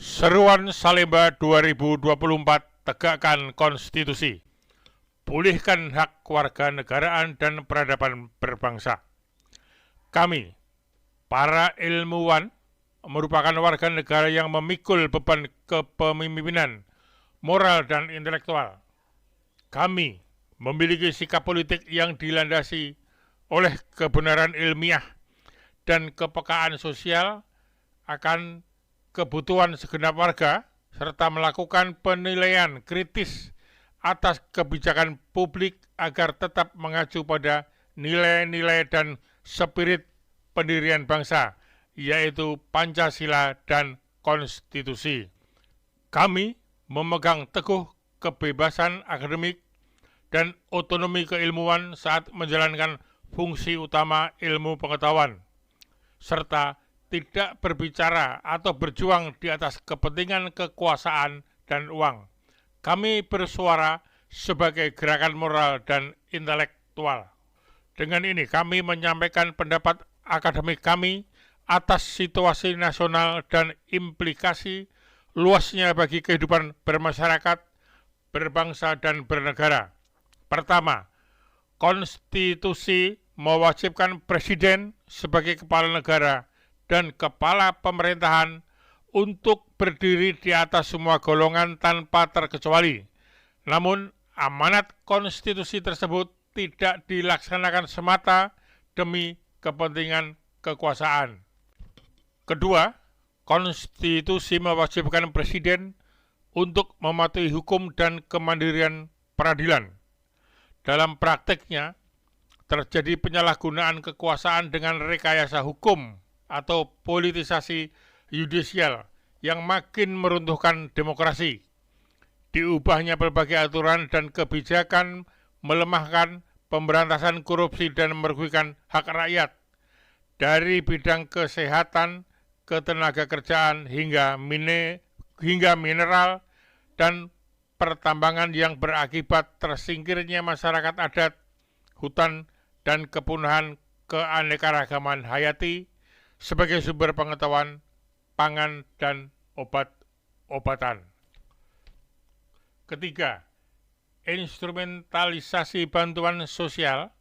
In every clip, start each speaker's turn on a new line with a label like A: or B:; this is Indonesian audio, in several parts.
A: Seruan Salemba 2024, tegakkan konstitusi, pulihkan hak kewarganegaraan dan peradaban berbangsa. Kami, para ilmuwan, merupakan warga negara yang memikul beban kepemimpinan, moral dan intelektual. Kami memiliki sikap politik yang dilandasi oleh kebenaran ilmiah dan kepekaan sosial akan kebutuhan segenap warga, serta melakukan penilaian kritis atas kebijakan publik agar tetap mengacu pada nilai-nilai dan spirit pendirian bangsa, yaitu Pancasila dan konstitusi. Kami memegang teguh kebebasan akademik dan otonomi keilmuan saat menjalankan fungsi utama ilmu pengetahuan, serta tidak berbicara atau berjuang di atas kepentingan kekuasaan dan uang. Kami bersuara sebagai gerakan moral dan intelektual. Dengan ini kami menyampaikan pendapat akademik kami atas situasi nasional dan implikasi luasnya bagi kehidupan bermasyarakat, berbangsa, dan bernegara. Pertama, konstitusi mewajibkan presiden sebagai kepala negara dan kepala pemerintahan untuk berdiri di atas semua golongan tanpa terkecuali. Namun, amanat konstitusi tersebut tidak dilaksanakan semata demi kepentingan kekuasaan. Kedua, konstitusi mewajibkan presiden untuk mematuhi hukum dan kemandirian peradilan. Dalam prakteknya, terjadi penyalahgunaan kekuasaan dengan rekayasa hukum atau politisasi yudisial yang makin meruntuhkan demokrasi. Diubahnya berbagai aturan dan kebijakan melemahkan pemberantasan korupsi dan merugikan hak rakyat, dari bidang kesehatan, ketenaga kerjaan hingga mineral dan pertambangan yang berakibat tersingkirnya masyarakat adat, hutan, dan kepunahan keanekaragaman hayati sebagai sumber pengetahuan, pangan, dan obat-obatan. Ketiga, instrumentalisasi bantuan sosial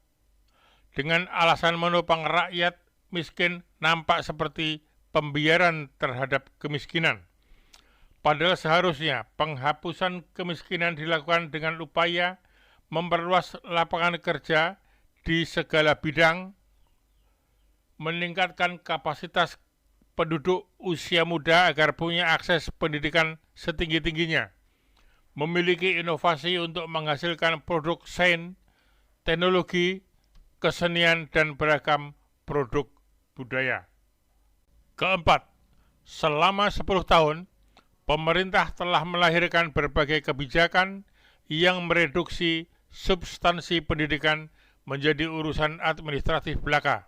A: dengan alasan menopang rakyat miskin nampak seperti pembiaran terhadap kemiskinan. Padahal seharusnya penghapusan kemiskinan dilakukan dengan upaya memperluas lapangan kerja di segala bidang, meningkatkan kapasitas penduduk usia muda agar punya akses pendidikan setinggi-tingginya, memiliki inovasi untuk menghasilkan produk sains, teknologi, kesenian, dan beragam produk budaya. Keempat, selama 10 tahun, pemerintah telah melahirkan berbagai kebijakan yang mereduksi substansi pendidikan menjadi urusan administratif belaka.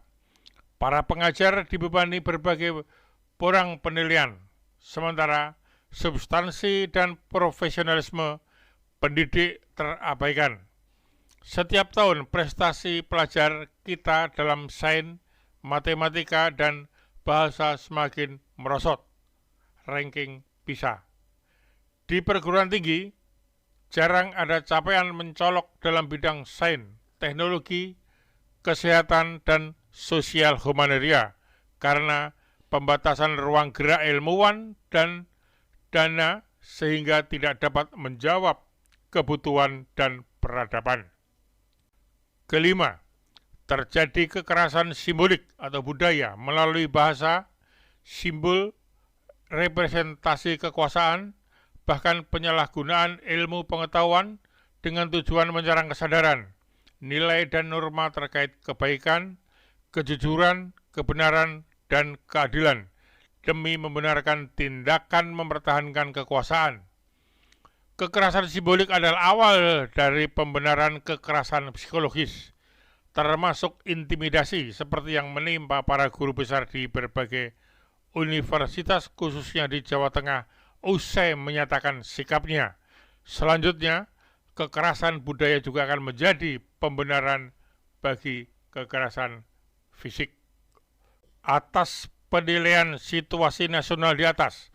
A: Para pengajar dibebani berbagai porang penilaian, sementara substansi dan profesionalisme pendidik terabaikan. Setiap tahun prestasi pelajar kita dalam sains, matematika, dan bahasa semakin merosot. Ranking PISA. Di perguruan tinggi, jarang ada capaian mencolok dalam bidang sains, teknologi, kesehatan, dan sosial humanitaria karena pembatasan ruang gerak ilmuwan dan dana sehingga tidak dapat menjawab kebutuhan dan peradaban. Kelima, terjadi kekerasan simbolik atau budaya melalui bahasa, simbol, representasi kekuasaan, bahkan penyalahgunaan ilmu pengetahuan dengan tujuan menyerang kesadaran, nilai dan norma terkait kebaikan, kejujuran, kebenaran, dan keadilan demi membenarkan tindakan mempertahankan kekuasaan. Kekerasan simbolik adalah awal dari pembenaran kekerasan psikologis, termasuk intimidasi seperti yang menimpa para guru besar di berbagai universitas khususnya di Jawa Tengah usai menyatakan sikapnya. Selanjutnya, kekerasan budaya juga akan menjadi pembenaran bagi kekerasan fisik. Atas penilaian situasi nasional di atas,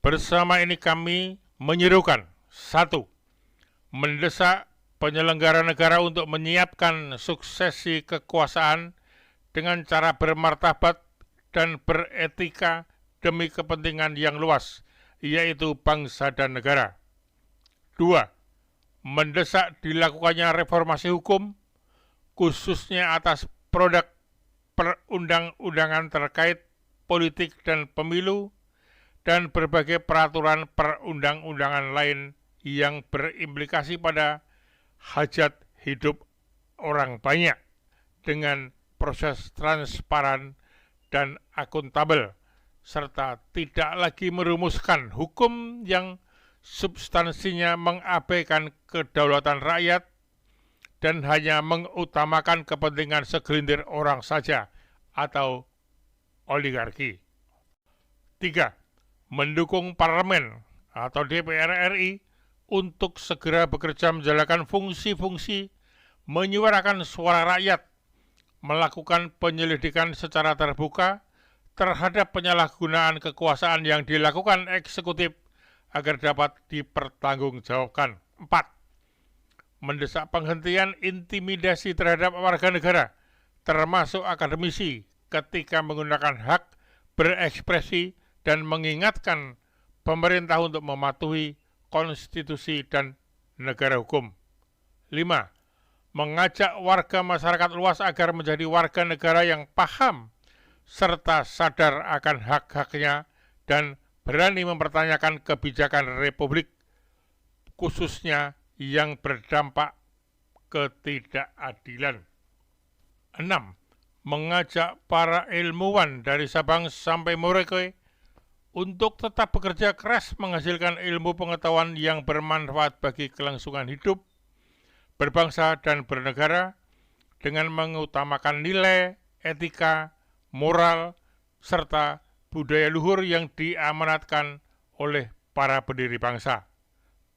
A: Bersama ini kami menyerukan, 1. Mendesak penyelenggara negara untuk menyiapkan suksesi kekuasaan dengan cara bermartabat dan beretika demi kepentingan yang luas, yaitu bangsa dan negara. 2. Mendesak dilakukannya reformasi hukum, khususnya atas produk perundang-undangan terkait politik dan pemilu, dan berbagai peraturan perundang-undangan lain yang berimplikasi pada hajat hidup orang banyak dengan proses transparan dan akuntabel, serta tidak lagi merumuskan hukum yang substansinya mengabaikan kedaulatan rakyat dan hanya mengutamakan kepentingan segelintir orang saja atau oligarki. 3. Mendukung parlemen atau DPR RI untuk segera bekerja menjalankan fungsi-fungsi menyuarakan suara rakyat, melakukan penyelidikan secara terbuka terhadap penyalahgunaan kekuasaan yang dilakukan eksekutif agar dapat dipertanggungjawabkan. 4. Mendesak penghentian intimidasi terhadap warga negara, termasuk akademisi, ketika menggunakan hak berekspresi dan mengingatkan pemerintah untuk mematuhi konstitusi dan negara hukum. 5. Mengajak warga masyarakat luas agar menjadi warga negara yang paham serta sadar akan hak-haknya dan berani mempertanyakan kebijakan Republik, khususnya yang berdampak ketidakadilan. 6. Mengajak para ilmuwan dari Sabang sampai Merauke untuk tetap bekerja keras menghasilkan ilmu pengetahuan yang bermanfaat bagi kelangsungan hidup, berbangsa dan bernegara dengan mengutamakan nilai, etika, moral, serta budaya luhur yang diamanatkan oleh para pendiri bangsa.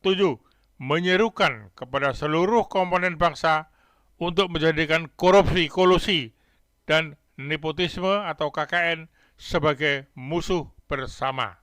A: 7. Menyerukan kepada seluruh komponen bangsa untuk menjadikan korupsi, kolusi, dan nepotisme atau KKN sebagai musuh bersama.